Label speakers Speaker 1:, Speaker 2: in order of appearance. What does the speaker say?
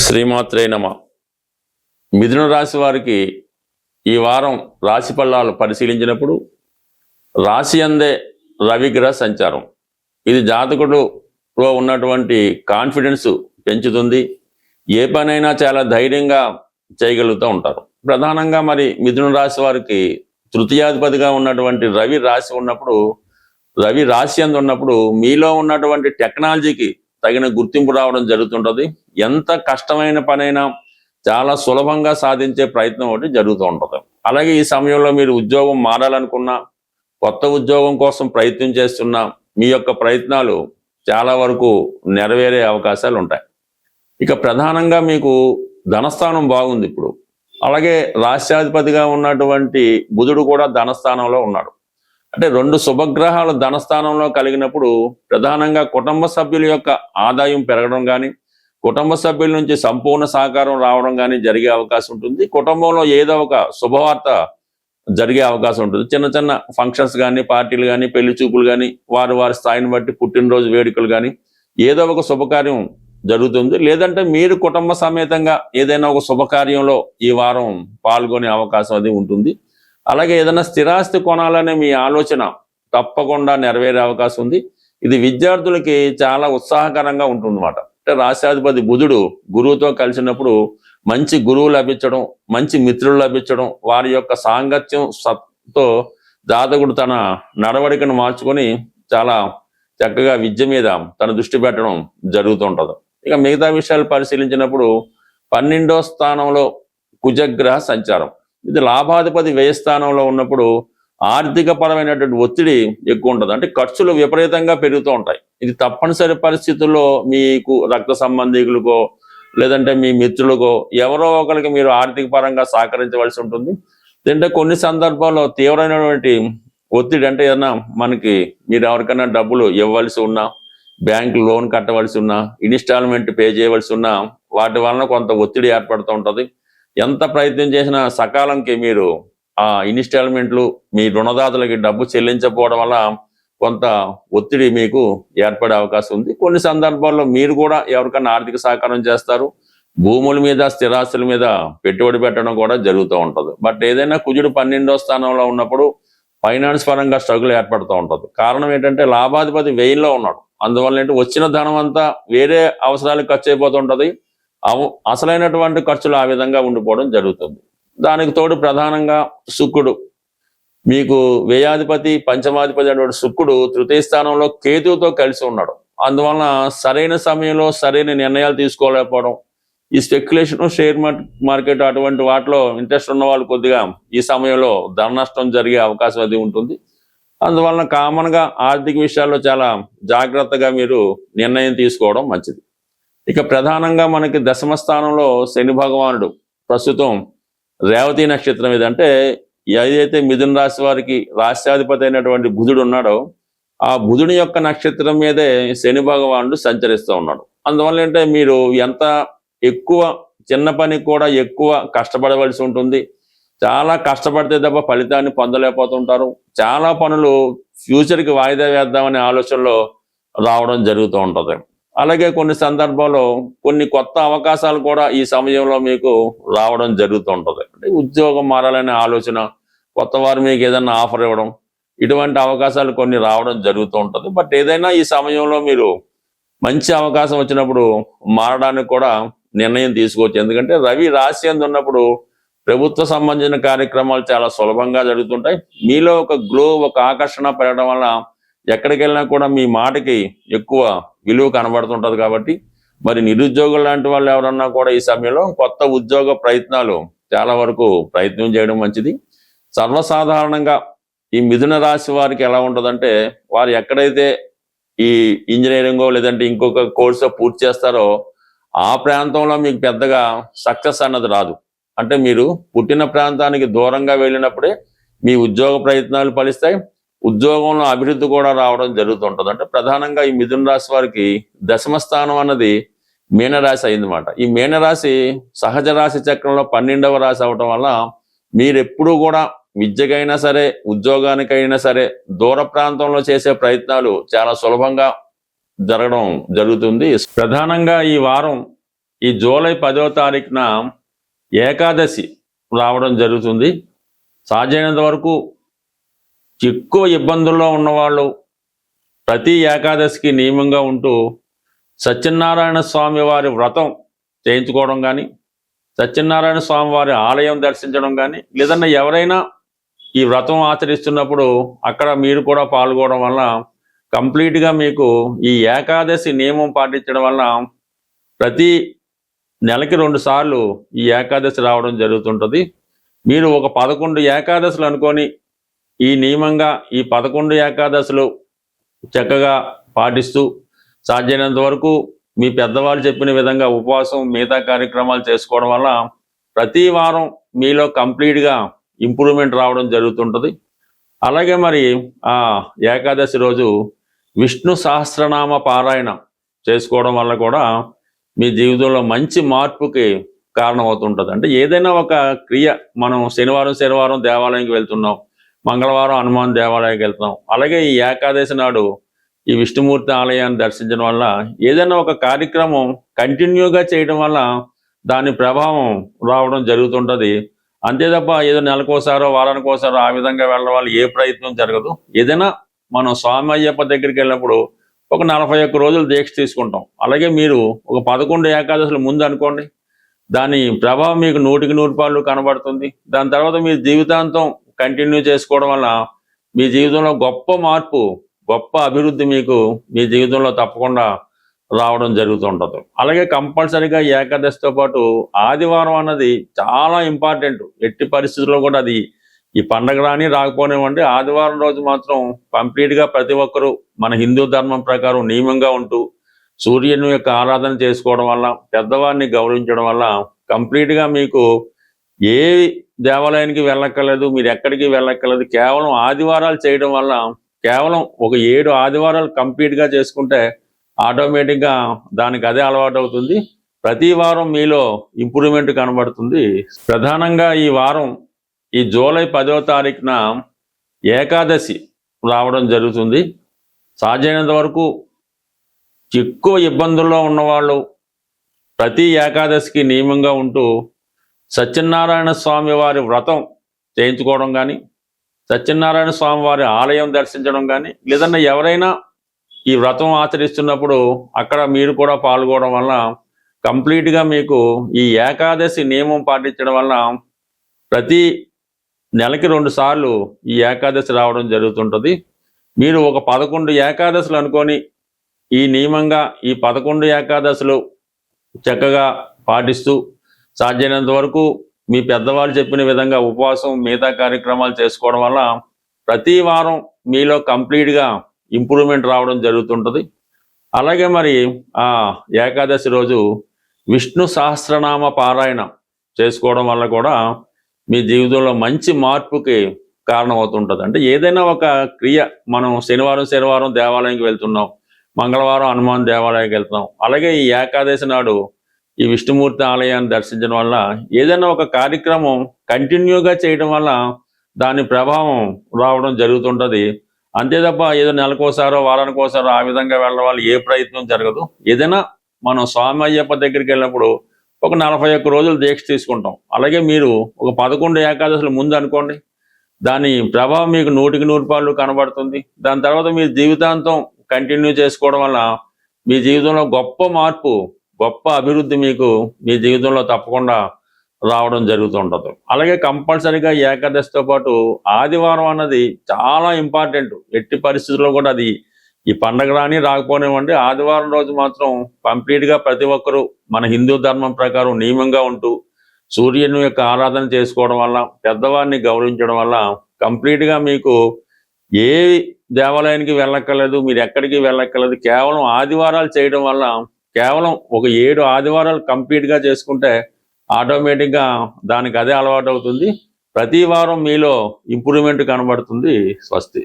Speaker 1: శ్రీమాత్రే నమ. మిథున రాశి వారికి ఈ వారం రాశి ఫలాలు పరిశీలించినప్పుడు రాశి అందే రవిగ్రహ సంచారం ఇది జాతకుడులో ఉన్నటువంటి కాన్ఫిడెన్స్ పెంచుతుంది. ఏ పనైనా చాలా ధైర్యంగా చేయగలుగుతూ ఉంటారు. ప్రధానంగా మరి మిథున రాశి వారికి తృతీయాధిపతిగా ఉన్నటువంటి రవి రాశి ఉన్నప్పుడు, రవి రాశి అందు ఉన్నప్పుడు మీలో ఉన్నటువంటి టెక్నాలజీకి తగిన గుర్తింపు రావడం జరుగుతుంటుంది. ఎంత కష్టమైన పనైనా చాలా సులభంగా సాధించే ప్రయత్నం ఒకటి జరుగుతూ ఉంటుంది. అలాగే ఈ సమయంలో మీరు ఉద్యోగం మారాలనుకున్నా, కొత్త ఉద్యోగం కోసం ప్రయత్నం చేస్తున్నా మీ యొక్క ప్రయత్నాలు చాలా వరకు నెరవేరే అవకాశాలు ఉంటాయి. ఇక ప్రధానంగా మీకు ధనస్థానం బాగుంది ఇప్పుడు. అలాగే రాష్ట్రాధిపతిగా ఉన్నటువంటి బుధుడు కూడా ధనస్థానంలో ఉన్నాడు. అంటే రెండు శుభగ్రహాలు ధనస్థానంలో కలిగినప్పుడు ప్రధానంగా కుటుంబ సభ్యుల యొక్క ఆదాయం పెరగడం కానీ, కుటుంబ సభ్యుల నుంచి సంపూర్ణ సహకారం రావడం కానీ జరిగే అవకాశం ఉంటుంది. కుటుంబంలో ఏదో ఒక శుభవార్త జరిగే అవకాశం ఉంటుంది. చిన్న చిన్న ఫంక్షన్స్ కానీ, పార్టీలు కానీ, పెళ్లి చూపులు కానీ, వారి స్థాయిని బట్టి పుట్టినరోజు వేడుకలు కానీ ఏదో ఒక శుభకార్యం జరుగుతుంది. లేదంటే మీరు కుటుంబ సమేతంగా ఏదైనా ఒక శుభకార్యంలో ఈ వారం పాల్గొనే అవకాశం అది ఉంటుంది. అలాగే ఏదైనా స్థిరాస్తి కొనాలనే మీ ఆలోచన తప్పకుండా నెరవేరే అవకాశం ఉంది. ఇది విద్యార్థులకి చాలా ఉత్సాహకరంగా ఉంటుందన్నమాట. అంటే రాష్ట్రాధిపతి బుధుడు గురువుతో కలిసినప్పుడు మంచి గురువు లభించడం, మంచి మిత్రులు లభించడం, వారి యొక్క సాంగత్యంతో జాతకుడు తన నడవడికను మార్చుకొని చాలా చక్కగా విద్య మీద తన దృష్టి పెట్టడం జరుగుతుంటుంది. ఇక మిగతా విషయాలు పరిశీలించినప్పుడు 12వ స్థానంలో కుజగ్రహ సంచారం ఇది లాభాధిపతి వ్యయ స్థానంలో ఉన్నప్పుడు ఆర్థిక పరమైనటువంటి ఒత్తిడి ఎక్కువ ఉంటుంది. అంటే ఖర్చులు విపరీతంగా పెరుగుతూ ఉంటాయి. ఇది తప్పనిసరి పరిస్థితుల్లో మీకు రక్త సంబంధికులకో లేదంటే మీ మిత్రులకో ఎవరో ఒకరికి మీరు ఆర్థిక పరంగా సహకరించవలసి ఉంటుంది. లేదంటే కొన్ని సందర్భాల్లో తీవ్రమైనటువంటి ఒత్తిడి, అంటే ఏదైనా మనకి మీరు ఎవరికైనా డబ్బులు ఇవ్వవలసి ఉన్నా, బ్యాంక్ లోన్ కట్టవలసి ఉన్నా, ఇన్స్టాల్మెంట్ పే చేయవలసి ఉన్నా వాటి వలన కొంత ఒత్తిడి ఏర్పడుతూ ఉంటుంది. ఎంత ప్రయత్నం చేసినా సకాలంకి మీరు ఆ ఇన్స్టాల్మెంట్లు మీ రుణదాతలకి డబ్బు చెల్లించకపోవడం వల్ల కొంత ఒత్తిడి మీకు ఏర్పడే అవకాశం ఉంది. కొన్ని సందర్భాల్లో మీరు కూడా ఎవరికైనా ఆర్థిక సహకారం చేస్తారు. భూముల మీద, స్థిరాస్తుల మీద పెట్టుబడి పెట్టడం కూడా జరుగుతూ ఉంటుంది. బట్ ఏదైనా కుజుడు 12వ స్థానంలో ఉన్నప్పుడు ఫైనాన్స్ పరంగా స్ట్రగుల్ ఏర్పడుతూ ఉంటుంది. కారణం ఏంటంటే లాభాధిపతి వ్యయంలో ఉన్నాడు. అందువల్ల ఏంటి వచ్చిన ధనం అంతా వేరే అవసరాలకు ఖర్చు అయిపోతుంటది. అసలైనటువంటి ఖర్చులు ఆ విధంగా ఉండిపోవడం జరుగుతుంది. దానికి తోడు ప్రధానంగా శుక్రుడు మీకు వ్యయాధిపతి, పంచమాధిపతి అనేటువంటి శుక్రుడు తృతీయ స్థానంలో కేతువుతో కలిసి ఉన్నాడు. అందువలన సరైన సమయంలో సరైన నిర్ణయాలు తీసుకోలేకపోవడం, ఈ స్పెక్యులేషన్, షేర్ మార్కెట్ అటువంటి వాటిలో ఇంట్రెస్ట్ ఉన్న వాళ్ళు కొద్దిగా ఈ సమయంలో ధన నష్టం జరిగే అవకాశం అది ఉంటుంది. అందువలన కామన్గా ఆర్థిక విషయాల్లో చాలా జాగ్రత్తగా మీరు నిర్ణయం తీసుకోవడం మంచిది. ఇక ప్రధానంగా మనకి దశమ స్థానంలో శని భగవానుడు ప్రస్తుతం రేవతి నక్షత్రం మీద, అంటే ఏదైతే మిథున రాశి వారికి రాష్ట్రాధిపతి అయినటువంటి బుధుడు ఉన్నాడో ఆ బుధుని యొక్క నక్షత్రం మీదే శని భగవానుడు సంచరిస్తూ ఉన్నాడు. అందువల్ల ఏంటంటే మీరు ఎంత ఎక్కువ చిన్న పనికి కూడా ఎక్కువ కష్టపడవలసి ఉంటుంది. చాలా కష్టపడితే తప్ప ఫలితాన్ని పొందలేకపోతుంటారు. చాలా పనులు ఫ్యూచర్కి వాయిదా వేద్దామనే ఆలోచనలో రావడం జరుగుతూ ఉంటుంది. అలాగే కొన్ని సందర్భాల్లో కొన్ని కొత్త అవకాశాలు కూడా ఈ సమయంలో మీకు రావడం జరుగుతూ ఉంటుంది. అంటే ఉద్యోగం మారాలనే ఆలోచన, కొత్త వారు మీకు ఏదైనా ఆఫర్ ఇవ్వడం, ఇటువంటి అవకాశాలు కొన్ని రావడం జరుగుతూ ఉంటుంది. బట్ ఏదైనా ఈ సమయంలో మీరు మంచి అవకాశం వచ్చినప్పుడు మారడానికి కూడా నిర్ణయం తీసుకోవచ్చు. ఎందుకంటే రవి రాశి అందు ఉన్నప్పుడు ప్రభుత్వ సంబంధించిన కార్యక్రమాలు చాలా సులభంగా జరుగుతుంటాయి. మీలో ఒక గ్లో, ఒక ఆకర్షణ పెరగడం వల్ల ఎక్కడికి వెళ్ళినా కూడా మీ మాటకి ఎక్కువ విలువ కనబడుతుంటది. కాబట్టి మరి నిరుద్యోగులు లాంటి వాళ్ళు ఎవరన్నా కూడా ఈ సమయంలో కొత్త ఉద్యోగ ప్రయత్నాలు చాలా వరకు ప్రయత్నం చేయడం మంచిది. సర్వసాధారణంగా ఈ మిథున రాశి వారికి ఎలా ఉంటుందంటే, వారు ఎక్కడైతే ఈ ఇంజనీరింగో లేదంటే ఇంకొక కోర్సో పూర్తి చేస్తారో ఆ ప్రాంతంలో మీకు పెద్దగా సక్సెస్ అన్నది రాదు. అంటే మీరు పుట్టిన ప్రాంతానికి దూరంగా వెళ్ళినప్పుడే మీ ఉద్యోగ ప్రయత్నాలు ఫలిస్తాయి, ఉద్యోగంలో అభివృద్ధి కూడా రావడం జరుగుతుంటుంది. అంటే ప్రధానంగా ఈ మిథున రాశి వారికి దశమ స్థానం అన్నది మీనరాశి అయిందన్నమాట. ఈ మీనరాశి సహజ రాశి చక్రంలో 12వ రాశి అవటం వల్ల మీరెప్పుడూ కూడా విద్యకైనా సరే, ఉద్యోగానికైనా సరే దూర ప్రాంతంలో చేసే ప్రయత్నాలు చాలా సులభంగా జరగడం జరుగుతుంది. ప్రధానంగా ఈ వారం ఈ జూలై 10వ తారీఖున ఏకాదశి రావడం జరుగుతుంది. సాధ్యమైనంత వరకు ఎక్కువ ఇబ్బందుల్లో ఉన్నవాళ్ళు ప్రతి ఏకాదశికి నియమంగా ఉంటూ సత్యనారాయణ స్వామి వారి వ్రతం చేయించుకోవడం కానీ, సత్యనారాయణ స్వామి వారి ఆలయం దర్శించడం కానీ, లేదన్నా ఎవరైనా ఈ వ్రతం ఆచరిస్తున్నప్పుడు అక్కడ మీరు కూడా పాల్గొనడం వల్ల కంప్లీట్గా మీకు ఈ ఏకాదశి నియమం పాటించడం వల్ల ప్రతి నెలకి 2 సార్లు ఈ ఏకాదశి రావడం జరుగుతుంటుంది. మీరు ఒక 11 ఏకాదశులు అనుకొని ఈ నియమంగా ఈ 11 ఏకాదశులు చక్కగా పాటిస్తూ సాధ్యమైనంత వరకు మీ పెద్దవాళ్ళు చెప్పిన విధంగా ఉపవాసం మిగతా కార్యక్రమాలు చేసుకోవడం వల్ల ప్రతి వారం మీలో కంప్లీట్గా ఇంప్రూవ్మెంట్ రావడం జరుగుతుంటుంది. అలాగే మరి ఆ ఏకాదశి రోజు విష్ణు సహస్రనామ పారాయణ చేసుకోవడం వల్ల కూడా మీ జీవితంలో మంచి మార్పుకి కారణమవుతుంటుంది. అంటే ఏదైనా ఒక క్రియ, మనం శనివారం దేవాలయానికి వెళ్తున్నాం, మంగళవారం హనుమాన్ దేవాలయానికి వెళ్తున్నాం, అలాగే ఈ ఏకాదశి నాడు ఈ విష్ణుమూర్తి ఆలయాన్ని దర్శించడం వల్ల ఏదైనా ఒక కార్యక్రమం కంటిన్యూగా చేయడం వల్ల దాని ప్రభావం రావడం జరుగుతుంటుంది. అంతే తప్ప ఏదో నెలకోసారో వారానికోసారో ఆ విధంగా వెళ్ళడం వల్ల ఏ ప్రయత్నం జరగదు. ఏదైనా మనం స్వామి అయ్యప్ప దగ్గరికి వెళ్ళినప్పుడు ఒక 41 రోజులు దీక్ష తీసుకుంటాం. అలాగే మీరు ఒక 11 ఏకాదశులు ముందు అనుకోండి, దాని ప్రభావం మీకు 100% కనబడుతుంది. దాని తర్వాత మీరు జీవితాంతం కంటిన్యూ చేసుకోవడం వల్ల మీ జీవితంలో గొప్ప మార్పు, గొప్ప అభివృద్ధి మీకు మీ జీవితంలో తప్పకుండా రావడం జరుగుతుంటుంది. అలాగే కంపల్సరీగా ఏకాదశితో పాటు ఆదివారం అన్నది చాలా ఇంపార్టెంట్. ఎట్టి పరిస్థితుల్లో కూడా అది ఈ పండగ రాని రాకపోనివ్వండి, ఆదివారం రోజు మాత్రం కంప్లీట్గా ప్రతి ఒక్కరూ మన హిందూ ధర్మం ప్రకారం నియమంగా ఉంటూ సూర్యుని యొక్క ఆరాధన చేసుకోవడం వల్ల, పెద్దవారిని గౌరవించడం వల్ల కంప్లీట్గా మీకు ఏ దేవాలయానికి వెళ్ళక్కర్లేదు, మీరు ఎక్కడికి వెళ్ళక్కర్లేదు. కేవలం ఆదివారాలు చేయడం వల్ల, కేవలం ఒక 7 ఆదివారాలు కంప్లీట్గా చేసుకుంటే ఆటోమేటిక్గా దానికి అదే అలవాటు అవుతుంది. ప్రతి వారం మీలో ఇంప్రూవ్మెంట్ కనబడుతుంది. ప్రధానంగా ఈ వారం ఈ జూలై 10వ తారీఖున ఏకాదశి రావడం జరుగుతుంది. సాధ్యమైనంత వరకు ఎక్కువ ఇబ్బందుల్లో ఉన్నవాళ్ళు ప్రతి ఏకాదశికి నియమంగా ఉంటూ సత్యనారాయణ స్వామి వారి వ్రతం చేయించుకోవడం కానీ, సత్యనారాయణ స్వామి వారి ఆలయం దర్శించడం కానీ, లేదన్నా ఎవరైనా ఈ వ్రతం ఆచరిస్తున్నప్పుడు అక్కడ మీరు కూడా పాల్గొనడం వల్ల కంప్లీట్గా మీకు ఈ ఏకాదశి నియమం పాటించడం వల్ల ప్రతి నెలకి 2 సార్లు ఈ ఏకాదశి రావడం జరుగుతుంటుంది. మీరు ఒక 11 ఏకాదశులు అనుకొని ఈ నియమంగా ఈ 11 ఏకాదశులు చక్కగా పాటిస్తూ సాధ్యమైనంత వరకు మీ పెద్దవాళ్ళు చెప్పిన విధంగా ఉపవాసం మిగతా కార్యక్రమాలు చేసుకోవడం వల్ల ప్రతి వారం మీలో కంప్లీట్గా ఇంప్రూవ్మెంట్ రావడం జరుగుతుంటుంది. అలాగే మరి ఆ ఏకాదశి రోజు విష్ణు సహస్రనామ పారాయణ చేసుకోవడం వల్ల కూడా మీ జీవితంలో మంచి మార్పుకి కారణమవుతుంటుంది. అంటే ఏదైనా ఒక క్రియ, మనం శనివారం దేవాలయానికి వెళ్తున్నాం, మంగళవారం హనుమాన్ దేవాలయానికి వెళ్తున్నాం, అలాగే ఈ ఏకాదశి నాడు ఈ విష్ణుమూర్తి ఆలయాన్ని దర్శించడం వల్ల ఏదైనా ఒక కార్యక్రమం కంటిన్యూగా చేయడం వల్ల దాని ప్రభావం రావడం జరుగుతుంటుంది. అంతే తప్ప ఏదో నెలకోసారో వారానికోసారో ఆ విధంగా వెళ్ళడం వల్ల ఏ ప్రయత్నం జరగదు. ఏదైనా మనం స్వామి అయ్యప్ప దగ్గరికి వెళ్ళినప్పుడు ఒక 41 రోజులు దీక్ష తీసుకుంటాం. అలాగే మీరు ఒక 11 ఏకాదశులు ముందు అనుకోండి, దాని ప్రభావం మీకు 100% కనబడుతుంది. దాని తర్వాత మీరు జీవితాంతం కంటిన్యూ చేసుకోవడం వల్ల మీ జీవితంలో గొప్ప మార్పు, గొప్ప అభివృద్ధి మీకు మీ జీవితంలో తప్పకుండా రావడం జరుగుతుంటుంది. అలాగే కంపల్సరీగా ఏకాదశితో పాటు ఆదివారం అన్నది చాలా ఇంపార్టెంట్. ఎట్టి పరిస్థితుల్లో కూడా అది ఈ పండగ రాని రాకపోనివ్వండి, ఆదివారం రోజు మాత్రం కంప్లీట్గా ప్రతి ఒక్కరూ మన హిందూ ధర్మం ప్రకారం నియమంగా ఉంటూ సూర్యుని యొక్క ఆరాధన చేసుకోవడం వల్ల, పెద్దవారిని గౌరవించడం వల్ల కంప్లీట్గా మీకు ఏ దేవాలయానికి వెళ్ళక్కర్లేదు, మీరు ఎక్కడికి వెళ్ళక్కర్లేదు. కేవలం ఆదివారాలు చేయడం వల్ల, కేవలం ఒక 7 ఆదివారాలు కంప్లీట్గా చేసుకుంటే ఆటోమేటిక్గా దానికి అదే అలవాటు అవుతుంది. ప్రతి వారం మీలో ఇంప్రూవ్మెంట్ కనబడుతుంది. స్వస్తి.